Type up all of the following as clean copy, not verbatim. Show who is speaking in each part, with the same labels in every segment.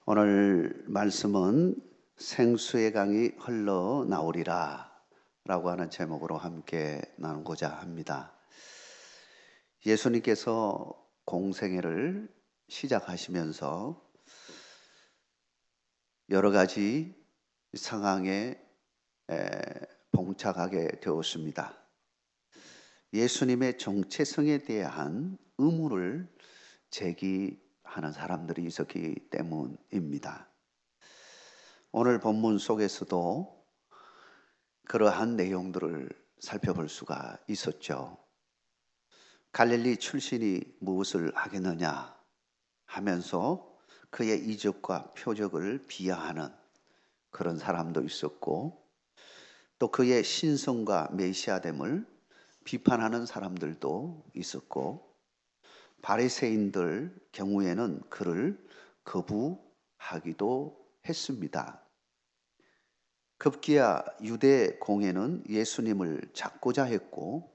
Speaker 1: 오늘 말씀은 생수의 강이 흘러나오리라 라고 하는 제목으로 함께 나누고자 합니다. 예수님께서 공생애를 시작하시면서 여러 가지 상황에 봉착하게 되었습니다. 예수님의 정체성에 대한 의문을 제기하는 사람들이 있었기 때문입니다. 오늘 본문 속에서도 그러한 내용들을 살펴볼 수가 있었죠. 갈릴리 출신이 무엇을 하겠느냐 하면서 그의 이적과 표적을 비하하는 그런 사람도 있었고, 또 그의 신성과 메시아됨을 비판하는 사람들도 있었고, 바리새인들 경우에는 그를 거부하기도 했습니다. 급기야 유대 공회는 예수님을 잡고자 했고,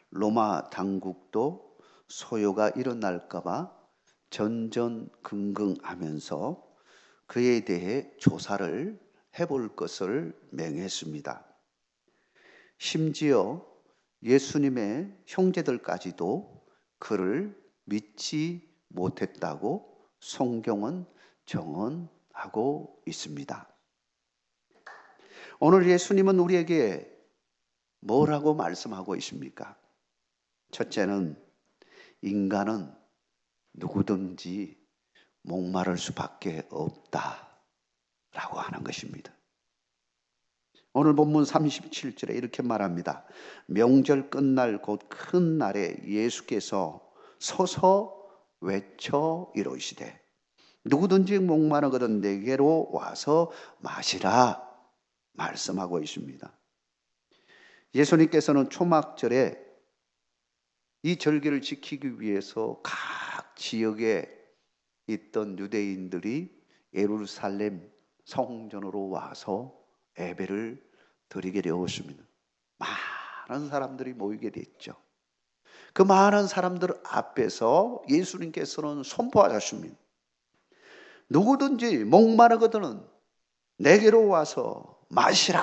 Speaker 1: 로마 당국도 소요가 일어날까 봐 전전긍긍하면서 그에 대해 조사를 해볼 것을 명했습니다. 심지어 예수님의 형제들까지도 그를 믿지 못했다고 성경은 정언하고 있습니다. 오늘 예수님은 우리에게 뭐라고 말씀하고 있습니까? 첫째는 인간은 누구든지 목마를 수밖에 없다라고 하는 것입니다. 오늘 본문 37절에 이렇게 말합니다. 명절 끝날 곧 큰 날에 예수께서 서서 외쳐 이르시되 누구든지 목마르거든 내게로 와서 마시라 말씀하고 있습니다. 예수님께서는 초막절에 이 절기를 지키기 위해서 각 지역에 있던 유대인들이 예루살렘 성전으로 와서 예배를 드리게 되었습니다. 많은 사람들이 모이게 됐죠. 그 많은 사람들 앞에서 예수님께서는 선포하셨습니다. 누구든지 목마르거든 내게로 와서 마시라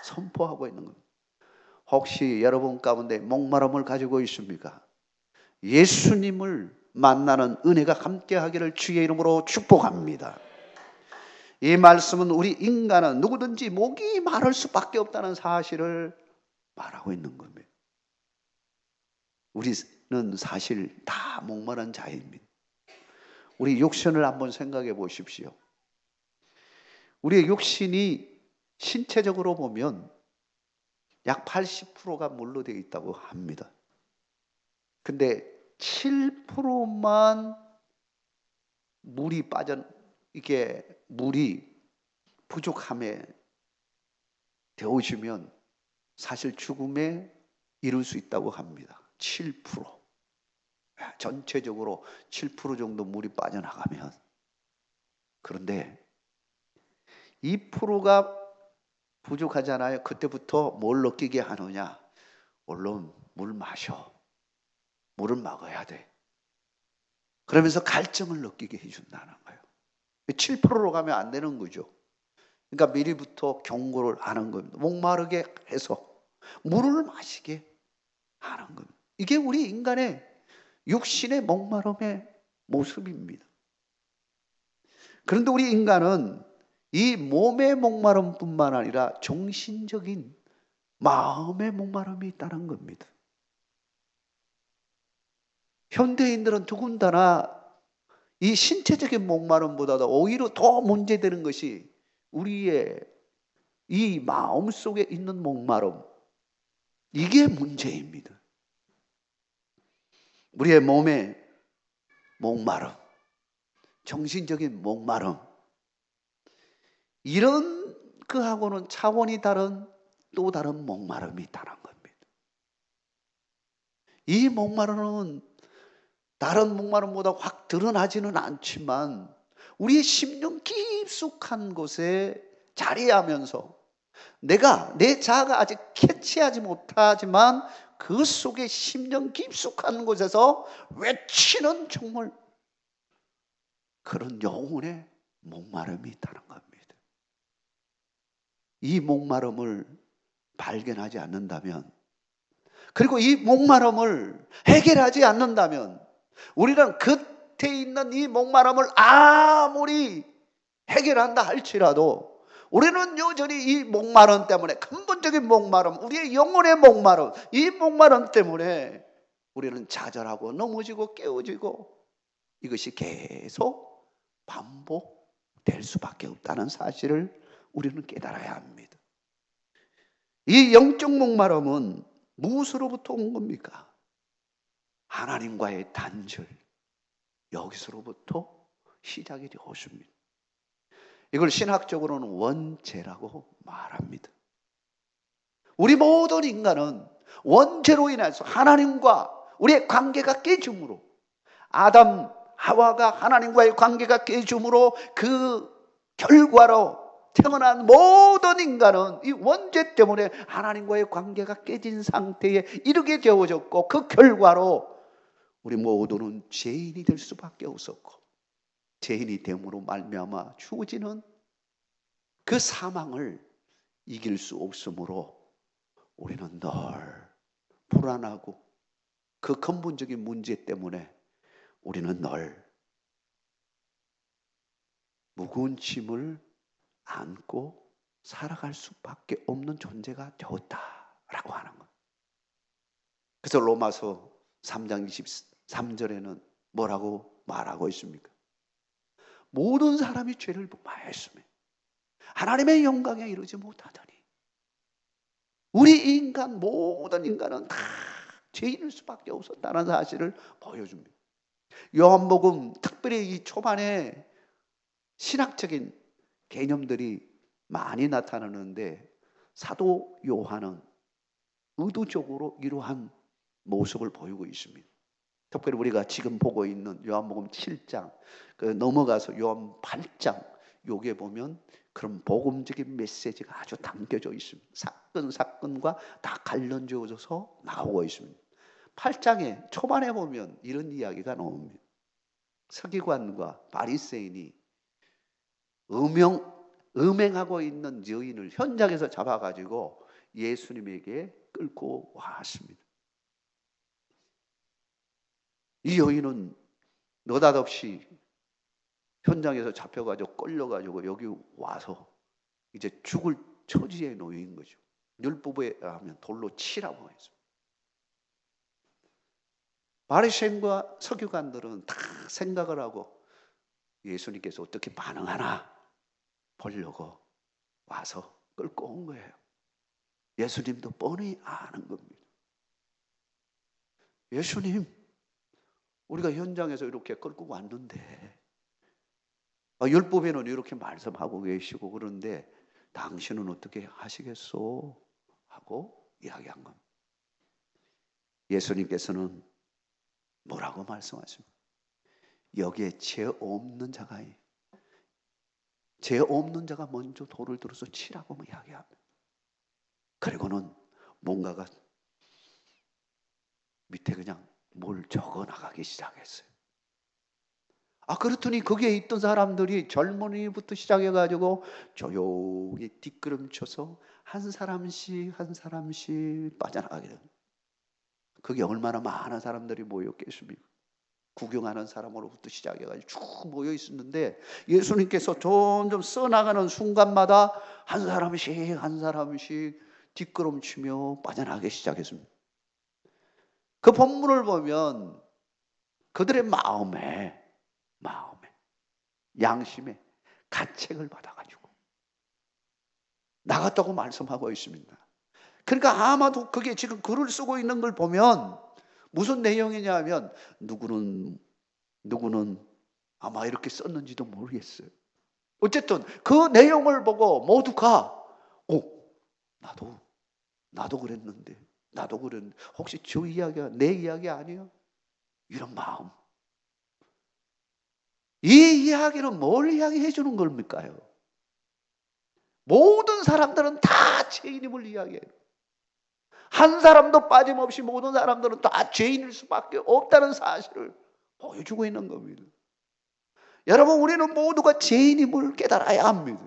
Speaker 1: 선포하고 있는 겁니다. 혹시 여러분 가운데 목마름을 가지고 있습니까? 예수님을 만나는 은혜가 함께하기를 주의 이름으로 축복합니다. 이 말씀은 우리 인간은 누구든지 목이 마를 수밖에 없다는 사실을 말하고 있는 겁니다. 우리는 사실 다 목마른 자입니다. 우리 육신을 한번 생각해 보십시오. 우리의 육신이 신체적으로 보면 약 80%가 물로 되어 있다고 합니다. 근데 7%만 물이 부족함에 데워지면 사실 죽음에 이를 수 있다고 합니다. 7%. 전체적으로 7% 정도 물이 빠져나가면. 그런데 2%가 부족하잖아요. 그때부터 뭘 느끼게 하느냐? 얼른 물 마셔. 물을 먹어야 돼. 그러면서 갈증을 느끼게 해준다는 거예요. 7%로 가면 안 되는 거죠. 그러니까 미리부터 경고를 하는 겁니다. 목마르게 해서 물을 마시게 하는 겁니다. 이게 우리 인간의 육신의 목마름의 모습입니다. 그런데 우리 인간은 이 몸의 목마름뿐만 아니라 정신적인 마음의 목마름이 있다는 겁니다. 현대인들은 더군다나 이 신체적인 목마름보다도 오히려 더 문제되는 것이 우리의 이 마음속에 있는 목마름, 이게 문제입니다. 우리의 몸의 목마름, 정신적인 목마름, 이런 그하고는 차원이 다른 또 다른 목마름이 있다는 겁니다. 이 목마름은 다른 목마름보다 확 드러나지는 않지만 우리의 심령 깊숙한 곳에 자리하면서 내 자아가 아직 캐치하지 못하지만 그 속에 심령 깊숙한 곳에서 외치는 정말 그런 영혼의 목마름이 있다는 겁니다. 이 목마름을 발견하지 않는다면, 그리고 이 목마름을 해결하지 않는다면, 우리는 겉에 있는 이 목마름을 아무리 해결한다 할지라도 우리는 여전히 이 목마름 때문에, 근본적인 목마름, 우리의 영혼의 목마름, 이 목마름 때문에 우리는 좌절하고 넘어지고 깨어지고 이것이 계속 반복될 수밖에 없다는 사실을 우리는 깨달아야 합니다. 이 영적 목마름은 무엇으로부터 온 겁니까? 하나님과의 단절, 여기서로부터 시작이 되었습니다. 이걸 신학적으로는 원죄라고 말합니다. 우리 모든 인간은 원죄로 인해서 하나님과 우리의 관계가 깨짐으로, 아담, 하와가 하나님과의 관계가 깨짐으로 그 결과로 태어난 모든 인간은 이 원죄 때문에 하나님과의 관계가 깨진 상태에 이르게 되어졌고, 그 결과로 우리 모두는 죄인이 될 수밖에 없었고, 죄인이 됨으로 말미암아 주어지는 그 사망을 이길 수 없으므로 우리는 늘 불안하고, 그 근본적인 문제 때문에 우리는 늘 무거운 짐을 안고 살아갈 수밖에 없는 존재가 되었다라고 하는 거예요. 그래서 로마서 3장 23절에는 뭐라고 말하고 있습니까? 모든 사람이 죄를 범하였으며 하나님의 영광에 이르지 못하더니, 우리 인간, 모든 인간은 다 죄인일 수밖에 없었다는 사실을 보여줍니다. 요한복음, 특별히 이 초반에 신학적인 개념들이 많이 나타나는데, 사도 요한은 의도적으로 이러한 모습을 보이고 있습니다. 특별히 우리가 지금 보고 있는 요한복음 7장, 넘어가서 요한 8장, 여기에 보면 그런 복음적인 메시지가 아주 담겨져 있습니다. 사건과 다 관련지어져서 나오고 있습니다. 8장의 초반에 보면 이런 이야기가 나옵니다. 서기관과 바리새인이 음행하고 있는 여인을 현장에서 잡아가지고 예수님에게 끌고 왔습니다. 이 여인은 느닷없이 현장에서 잡혀가지고 끌려가지고 여기 와서 이제 죽을 처지에 놓인 거죠. 율법에 하면 돌로 치라고 했습니다. 바리새인과 서기관들은 다 생각을 하고 예수님께서 어떻게 반응하나 보려고 와서 끌고 온 거예요. 예수님도 뻔히 아는 겁니다. 예수님, 우리가 현장에서 이렇게 끌고 왔는데, 율법에는 이렇게 말씀하고 계시고 그런데 당신은 어떻게 하시겠소? 하고 이야기한 겁니다. 예수님께서는 뭐라고 말씀하십니까? 여기에 죄 없는 자가 먼저 돌을 들어서 치라고 이야기합니다. 그리고는 뭔가가 밑에 그냥 뭘 적어 나가기 시작했어요. 그렇더니 거기에 있던 사람들이 젊은이부터 시작해가지고 조용히 뒷걸음쳐서 한 사람씩 빠져나가게 됩니다. 거기 얼마나 많은 사람들이 모였겠습니까? 구경하는 사람으로부터 시작해가지고 쭉 모여 있었는데, 예수님께서 점점 써나가는 순간마다 한 사람씩 뒷걸음치며 빠져나가기 시작했습니다. 그 본문을 보면 그들의 마음에 양심에 가책을 받아가지고 나갔다고 말씀하고 있습니다. 그러니까 아마도 그게 지금 글을 쓰고 있는 걸 보면 무슨 내용이냐면, 누구는 아마 이렇게 썼는지도 모르겠어요. 어쨌든 그 내용을 보고 모두가 나도 그랬는데 혹시 저 이야기가 내 이야기 아니에요? 이런 마음. 이 이야기는 뭘 이야기해 주는 겁니까요? 모든 사람들은 다 죄인임을 이야기해요. 한 사람도 빠짐없이 모든 사람들은 다 죄인일 수밖에 없다는 사실을 보여주고 있는 겁니다. 여러분, 우리는 모두가 죄인임을 깨달아야 합니다.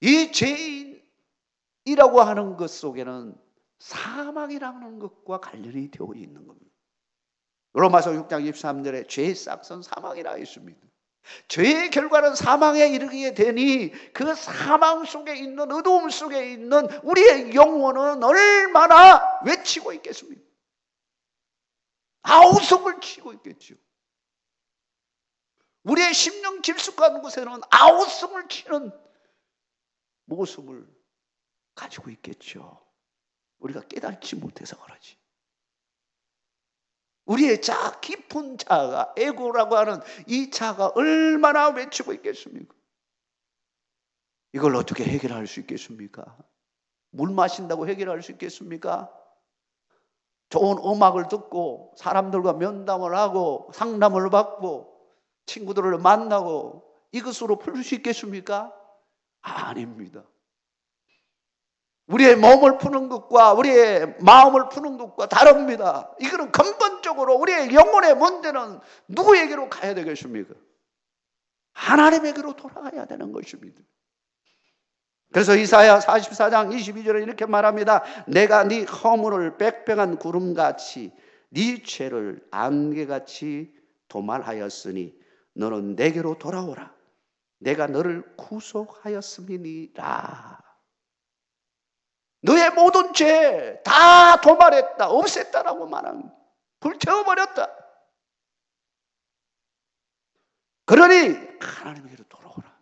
Speaker 1: 이 죄인이라고 하는 것 속에는 사망이라는 것과 관련이 되어 있는 겁니다. 로마서 6장 23절에 죄의 싹은 사망이라 했습니다. 죄의 결과는 사망에 이르게 되니 그 사망 속에 있는, 어두움 속에 있는 우리의 영혼은 얼마나 외치고 있겠습니까? 아우성을 치고 있겠죠. 우리의 심령 깊숙한 곳에는 아우성을 치는 모습을 가지고 있겠죠. 우리가 깨닫지 못해서 그러지. 우리의 자, 깊은 자가, 에고라고 하는 이 자가 얼마나 외치고 있겠습니까? 이걸 어떻게 해결할 수 있겠습니까? 물 마신다고 해결할 수 있겠습니까? 좋은 음악을 듣고 사람들과 면담을 하고 상담을 받고 친구들을 만나고 이것으로 풀 수 있겠습니까? 아닙니다. 우리의 몸을 푸는 것과 우리의 마음을 푸는 것과 다릅니다. 이거는 근본적으로 우리의 영혼의 문제는 누구에게로 가야 되겠습니까? 하나님에게로 돌아가야 되는 것입니다. 그래서 이사야 44장 22절에 이렇게 말합니다. 내가 네 허물을 빽빽한 구름같이 네 죄를 안개같이 도말하였으니 너는 내게로 돌아오라. 내가 너를 구속하였음이니라. 너의 모든 죄 다 도말했다, 없앴다라고 말합니다. 불태워버렸다. 그러니 하나님에게로 돌아오라.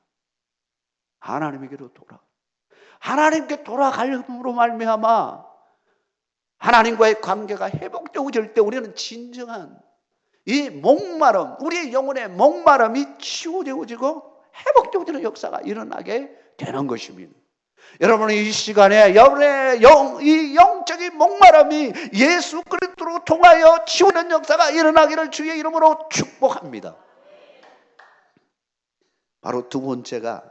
Speaker 1: 하나님에게로 돌아. 하나님께 돌아가려므로 말미암아 하나님과의 관계가 회복되어질 때 우리는 진정한 이 목마름, 우리의 영혼의 목마름이 치유되어지고 회복되어지는 역사가 일어나게 되는 것입니다. 여러분은 이 시간에 여러분의 이 영적인 목마름이 예수 그리스도로 통하여 치유되는 역사가 일어나기를 주의 이름으로 축복합니다. 바로 두 번째가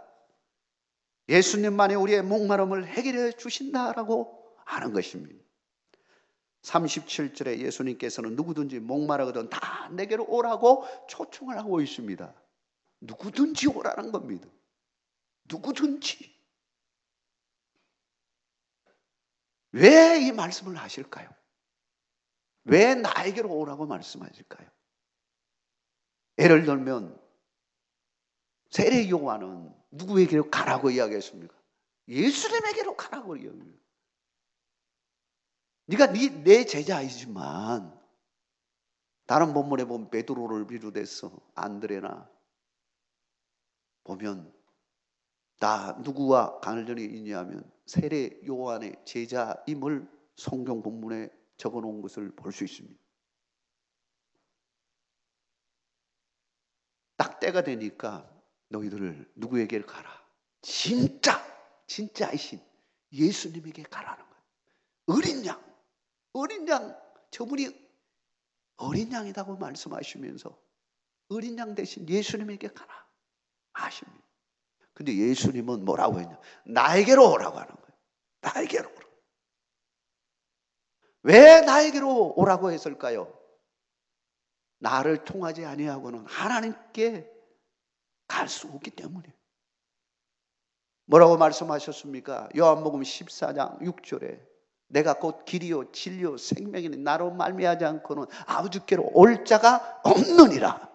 Speaker 1: 예수님만이 우리의 목마름을 해결해 주신다라고 하는 것입니다. 37절에 예수님께서는 누구든지 목마르거든 다 내게로 오라고 초청을 하고 있습니다. 누구든지 오라는 겁니다. 누구든지. 왜 이 말씀을 하실까요? 왜 나에게로 오라고 말씀하실까요? 예를 들면 세례 요한은 누구에게로 가라고 이야기했습니까? 예수님에게로 가라고 이야기합니다. 네가 내 제자이지만 다른 본문에 보면 베드로를 비롯해서 안드레나 보면 다 누구와 관련이 있냐면 세례 요한의 제자임을 성경 본문에 적어놓은 것을 볼 수 있습니다. 딱 때가 되니까 너희들 누구에게 가라? 진짜이신 예수님에게 가라는 거예요. 어린 양, 저분이 어린 양이라고 말씀하시면서 어린 양 대신 예수님에게 가라 하십니다. 근데 예수님은 뭐라고 했냐? 나에게로 오라고 하는 거예요. 나에게로 오라. 왜 나에게로 오라고 했을까요? 나를 통하지 아니하고는 하나님께 갈 수 없기 때문에. 뭐라고 말씀하셨습니까? 요한복음 14장 6절에 내가 곧 길이요 진리요 생명이니 나로 말미암지 않고는 아버지께로 올 자가 없느니라.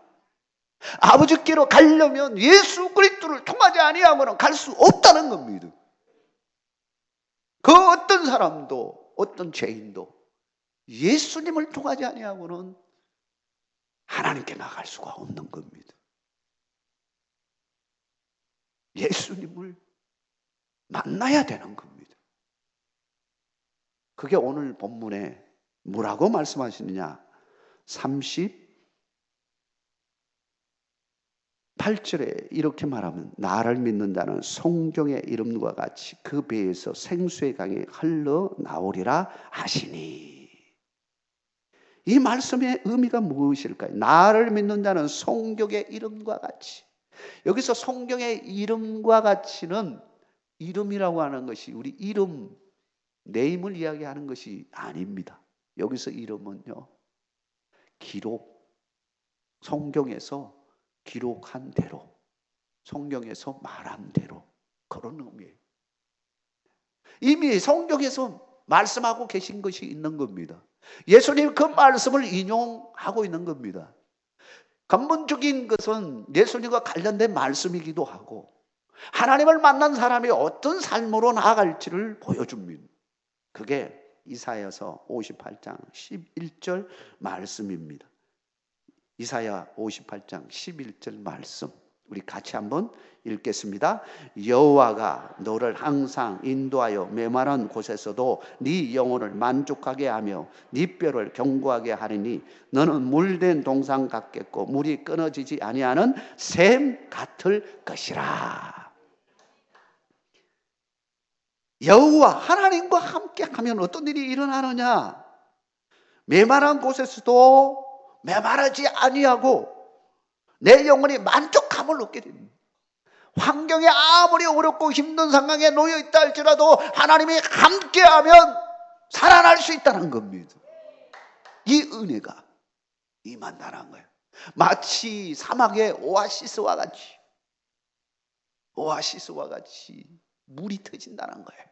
Speaker 1: 아버지께로 가려면 예수 그리스도를 통하지 아니하고는 갈 수 없다는 겁니다. 그 어떤 사람도 어떤 죄인도 예수님을 통하지 아니하고는 하나님께 나갈 수가 없는 겁니다. 예수님을 만나야 되는 겁니다. 그게 오늘 본문에 뭐라고 말씀하시느냐? 38절에 이렇게 말하면 나를 믿는 자는 성경의 이름과 같이 그 배에서 생수의 강이 흘러나오리라 하시니. 이 말씀의 의미가 무엇일까요? 나를 믿는 자는 성경의 이름과 같이. 여기서 성경의 이름과 같이는 이름이라고 하는 것이 우리 이름, 네임을 이야기하는 것이 아닙니다. 여기서 이름은요, 기록, 성경에서 기록한 대로, 성경에서 말한 대로, 그런 의미예요. 이미 성경에서 말씀하고 계신 것이 있는 겁니다. 예수님 그 말씀을 인용하고 있는 겁니다. 근본적인 것은 예수님과 관련된 말씀이기도 하고 하나님을 만난 사람이 어떤 삶으로 나아갈지를 보여줍니다. 그게 이사야서 58장 11절 말씀입니다. 이사야 58장 11절 말씀 우리 같이 한번 읽겠습니다. 여호와가 너를 항상 인도하여 메마른 곳에서도 네 영혼을 만족하게 하며 네 뼈를 견고하게 하리니 너는 물된 동상 같겠고 물이 끊어지지 아니하는 샘 같을 것이라. 여호와 하나님과 함께하면 어떤 일이 일어나느냐? 메마른 곳에서도 메마르지 아니하고 내 영혼이 만족함을 얻게 됩니다. 환경이 아무리 어렵고 힘든 상황에 놓여 있다 할지라도 하나님이 함께하면 살아날 수 있다는 겁니다. 이 은혜가 임한다는 거예요. 마치 사막의 오아시스와 같이 물이 터진다는 거예요.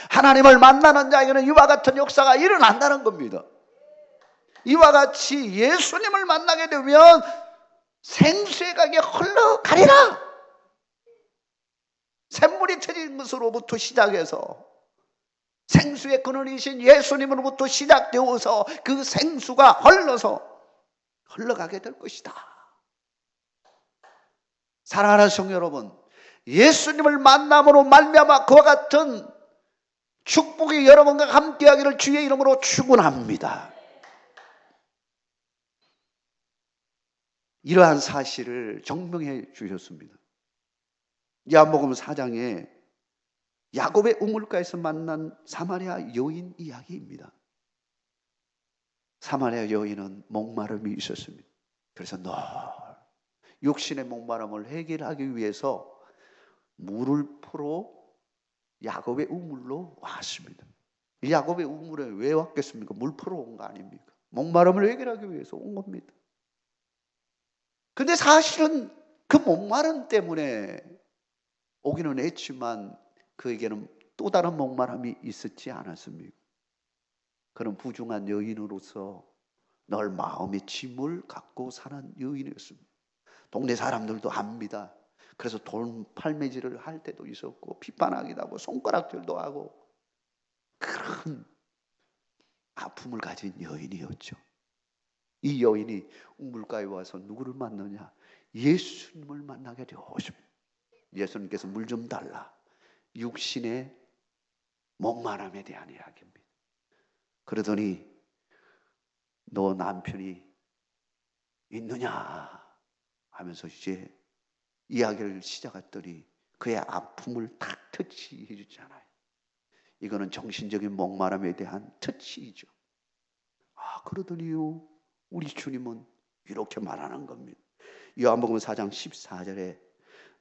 Speaker 1: 하나님을 만나는 자에게는 이와 같은 역사가 일어난다는 겁니다. 이와 같이 예수님을 만나게 되면 생수의 강이 흘러가리라. 샘물이 터진 것으로부터 시작해서 생수의 근원이신 예수님으로부터 시작되어서 그 생수가 흘러가게 될 것이다. 사랑하는 성도 여러분, 예수님을 만남으로 말미암아 그와 같은 축복이 여러분과 함께하기를 주의 이름으로 축원합니다. 이러한 사실을 증명해 주셨습니다. 요한복음 4장에 야곱의 우물가에서 만난 사마리아 여인 이야기입니다. 사마리아 여인은 목마름이 있었습니다. 그래서 늘 육신의 목마름을 해결하기 위해서 물을 풀어 야곱의 우물로 왔습니다. 야곱의 우물에 왜 왔겠습니까? 물 풀어 온 거 아닙니까? 목마름을 해결하기 위해서 온 겁니다. 근데 사실은 그 목마름 때문에 오기는 했지만 그에게는 또 다른 목마름이 있었지 않았습니까? 그런 부중한 여인으로서 늘 마음의 짐을 갖고 사는 여인이었습니다. 동네 사람들도 압니다. 그래서 돈 팔매질을 할 때도 있었고 비판하기도 하고 손가락질도 하고 그런 아픔을 가진 여인이었죠. 이 여인이 우물가에 와서 누구를 만나냐? 예수님을 만나게 되었습니다. 예수님께서 물 좀 달라. 육신의 목마름에 대한 이야기입니다. 그러더니 너 남편이 있느냐 하면서 이제 이야기를 시작했더니 그의 아픔을 딱 터치해 주잖아요. 이거는 정신적인 목마름에 대한 터치이죠. 그러더니요 우리 주님은 이렇게 말하는 겁니다. 요한복음 4장 14절에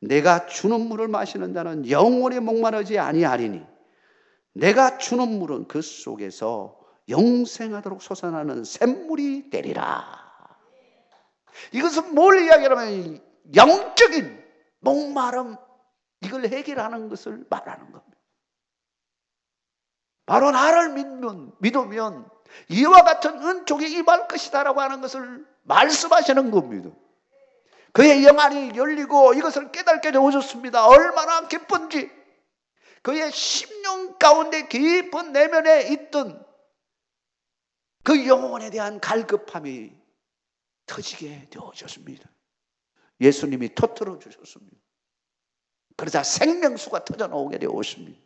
Speaker 1: 내가 주는 물을 마시는 자는 영원히 목마르지 아니하리니 내가 주는 물은 그 속에서 영생하도록 솟아나는 샘물이 되리라. 이것은 뭘 이야기하냐면 영적인 목마름, 이걸 해결하는 것을 말하는 겁니다. 바로 나를 믿으면 이와 같은 은총이 임할 것이다라고 하는 것을 말씀하시는 겁니다. 그의 영안이 열리고 이것을 깨닫게 되어졌습니다. 얼마나 기쁜지. 그의 심령 가운데 깊은 내면에 있던 그 영혼에 대한 갈급함이 터지게 되어졌습니다. 예수님이 터뜨려 주셨습니다. 그러자 생명수가 터져 나오게 되었습니다.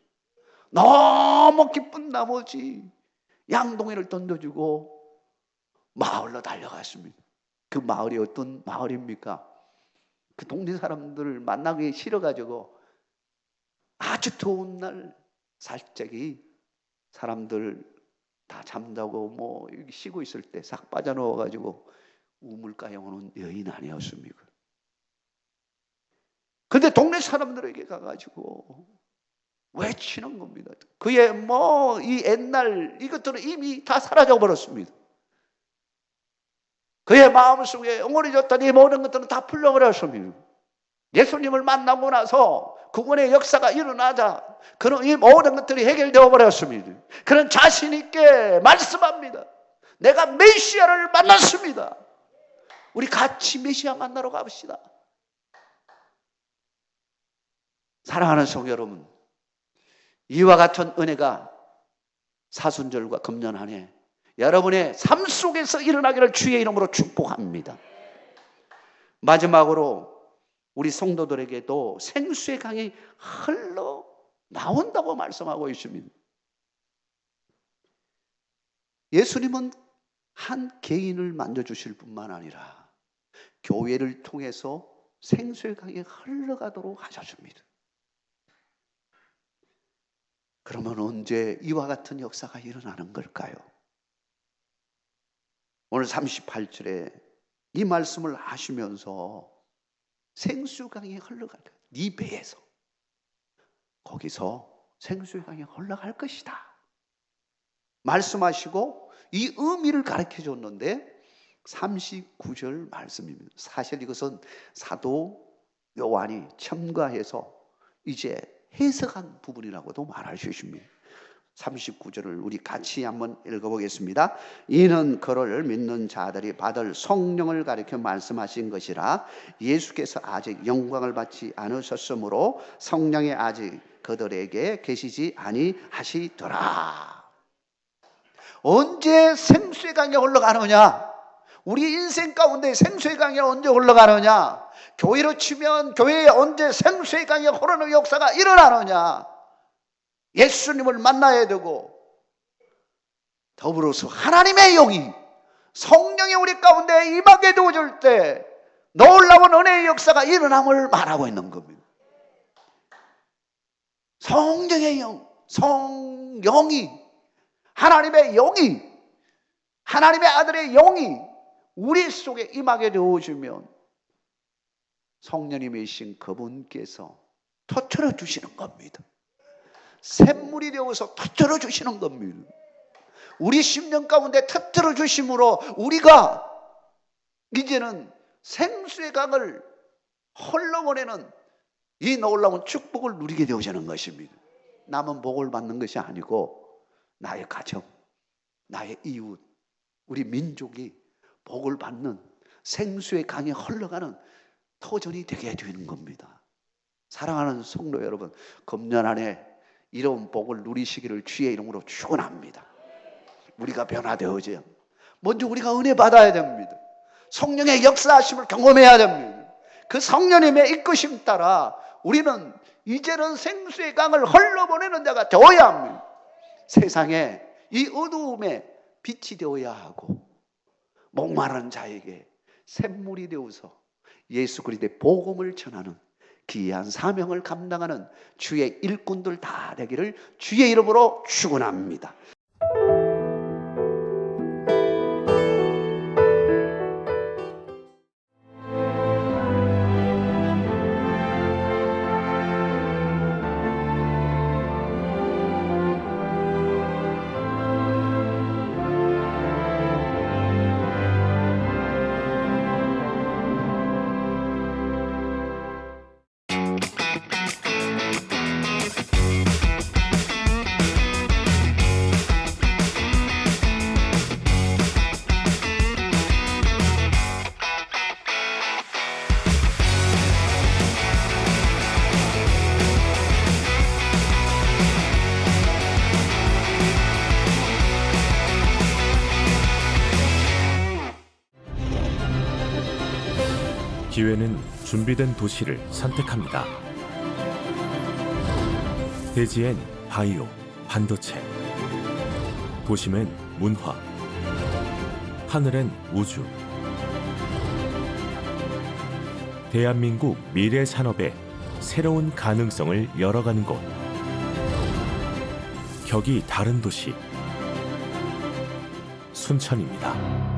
Speaker 1: 너무 기쁜 나머지 양동이를 던져주고 마을로 달려갔습니다. 그 마을이 어떤 마을입니까? 그 동네 사람들을 만나기 싫어가지고 아주 더운 날 살짝이 사람들 다 잠자고 뭐 쉬고 있을 때 싹 빠져나와가지고 우물가에 오는 여인 아니었습니까? 근데 동네 사람들에게 가가지고 외치는 겁니다. 그의 이 옛날 이것들은 이미 다 사라져 버렸습니다. 그의 마음속에 응어리졌던 이 모든 것들은 다 풀려버렸습니다. 예수님을 만나고 나서 구원의 역사가 일어나자 그런 이 모든 것들이 해결되어 버렸습니다. 그는 자신 있게 말씀합니다. 내가 메시아를 만났습니다. 우리 같이 메시아 만나러 가봅시다. 사랑하는 성도 여러분, 이와 같은 은혜가 사순절과 금년 한 해 여러분의 삶 속에서 일어나기를 주의 이름으로 축복합니다. 마지막으로 우리 성도들에게도 생수의 강이 흘러 나온다고 말씀하고 있습니다. 예수님은 한 개인을 만져주실 뿐만 아니라 교회를 통해서 생수의 강이 흘러가도록 하셨습니다. 그러면 언제 이와 같은 역사가 일어나는 걸까요? 오늘 38절에 이 말씀을 하시면서 생수의 강이 흘러갈 거야. 네 배에서. 거기서 생수의 강이 흘러갈 것이다 말씀하시고 이 의미를 가르쳐 줬는데 39절 말씀입니다. 사실 이것은 사도 요한이 첨가해서 이제 해석한 부분이라고도 말할 수 있습니다. 39절을 우리 같이 한번 읽어보겠습니다. 이는 그를 믿는 자들이 받을 성령을 가리켜 말씀하신 것이라. 예수께서 아직 영광을 받지 않으셨으므로 성령이 아직 그들에게 계시지 아니하시더라. 언제 생수의 강이 흘러가느냐? 우리 인생 가운데 생수의 강이 언제 흘러가느냐? 교회로 치면 교회에 언제 생수의 강이 흐르는 역사가 일어나느냐? 예수님을 만나야 되고 더불어서 하나님의 영이 성령이 우리 가운데 임하게 되어줄 때 놀라운 은혜의 역사가 일어남을 말하고 있는 겁니다. 성령의 영, 성령이, 하나님의 영이, 하나님의 아들의 영이 우리 속에 임하게 되어주면 성령님이신 그분께서 터뜨려 주시는 겁니다. 샘물이 되어서 터뜨려 주시는 겁니다. 우리 심령 가운데 터뜨려 주심으로 우리가 이제는 생수의 강을 흘러보내는 이 놀라운 축복을 누리게 되어지는 것입니다. 남은 복을 받는 것이 아니고 나의 가정, 나의 이웃, 우리 민족이 복을 받는 생수의 강에 흘러가는 터전이 되게 되는 겁니다. 사랑하는 성도 여러분, 금년 안에 이런 복을 누리시기를 주의 이름으로 축원합니다. 우리가 변화되어져요. 먼저 우리가 은혜 받아야 됩니다. 성령의 역사하심을 경험해야 됩니다. 그 성령님의 이끄심 따라 우리는 이제는 생수의 강을 흘러보내는 자가 되어야 합니다. 세상에 이 어두움에 빛이 되어야 하고 목마른 자에게 샘물이 되어서 예수 그리스도의 복음을 전하는 귀한 사명을 감당하는 주의 일꾼들 다 되기를 주의 이름으로 축원합니다.
Speaker 2: 기회는 준비된 도시를 선택합니다. 대지엔 바이오, 반도체, 도심엔 문화, 하늘엔 우주. 대한민국 미래 산업의 새로운 가능성을 열어가는 곳. 격이 다른 도시, 순천입니다.